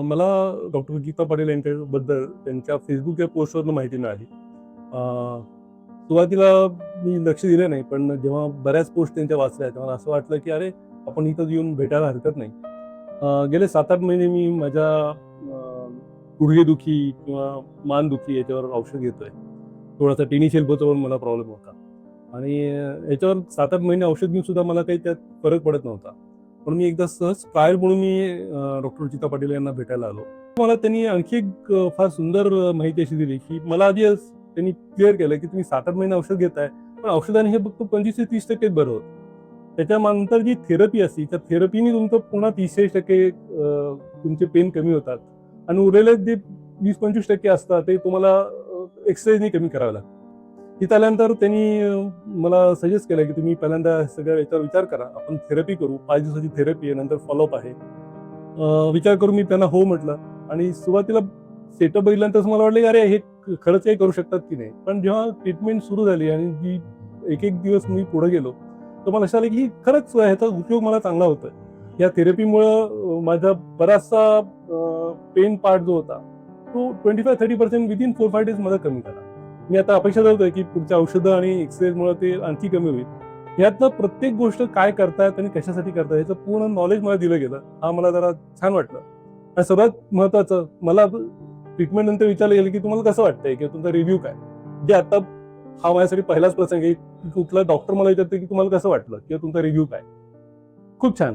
मला डॉक्टर गीता पाटील यांच्याबद्दल त्यांच्या फेसबुक या पोस्टवरून माहिती मिळाली. सुरुवातीला मी लक्ष दिलं नाही, पण जेव्हा बऱ्याच पोस्ट त्यांच्या वाचल्या तेव्हा असं वाटलं की अरे, आपण इथं येऊन भेटायला हरकत नाही. गेले 7-8 महिने मी माझ्या गुडघेदुखी किंवा मानदुखी याच्यावर औषध घेतोय. थोडासा टिनी शेल्बोचा पण मला प्रॉब्लेम होता आणि याच्यावर 7-8 महिने औषध घेऊन सुद्धा मला काही त्यात फरक पडत नव्हता. पण मी एकदा सहज ट्रायल म्हणून मी डॉक्टर गीता पाटील यांना भेटायला आलो. मला त्यांनी आणखी एक फार सुंदर माहिती अशी दिली, की मला आधी त्यांनी क्लिअर केलं, की तुम्ही 7-8 महिने औषध घेताय, पण औषधाने हे फक्त 25% ते 30% बरं होतं. त्याच्यानंतर जी थेरपी असते, त्या थेरपीने तुमचं पुन्हा 30-40% तुमचे पेन कमी होतात आणि उरलेले जे 20-25% असतात ते तुम्हाला एक्सरसाइजने कमी करावे लागतात. तिथं आल्यानंतर त्यांनी मला सजेस्ट केलं, की तुम्ही पहिल्यांदा सगळ्या याच्यावर विचार करा. आपण थेरपी करू. 5 दिवसाची थेरपी आहे, नंतर फॉलोअप आहे. विचार करून मी त्यांना हो म्हटलं आणि सुरुवातीला सेटअप बघितल्यानंतर मला वाटलं, की अरे हे खरंच काही करू शकतात की नाही. पण जेव्हा ट्रीटमेंट सुरू झाली आणि जी एक-एक दिवस मी पुढे गेलो, तर मला लक्षात आलं, की खरंच ह्याचा उपयोग मला चांगला होतोय. या थेरपीमुळं माझा बराचसा पेन पार्ट जो होता, तो 25-30% विथिन 4-5 डेज मला कमी झाला. मी आता अपेक्षा धरतोय, की पुढच्या औषधं आणि एक्सरसाइजमुळे ते आणखी कमी होईल. यातनं प्रत्येक गोष्ट काय करतायत आणि कशासाठी करतायत याचं पूर्ण नॉलेज मला दिलं गेलं. हा मला जरा छान वाटलं. आणि सर्वात महत्त्वाचं मला ट्रीटमेंट नंतर विचारलं गेलं, की तुम्हाला कसं वाटतंय किंवा तुमचा रिव्ह्यू काय? म्हणजे आता हा माझ्यासाठी पहिलाच प्रसंग आहे, की कुठला डॉक्टर मला विचारतो, की तुम्हाला कसं वाटलं किंवा तुमचा रिव्ह्यू काय? खूप छान.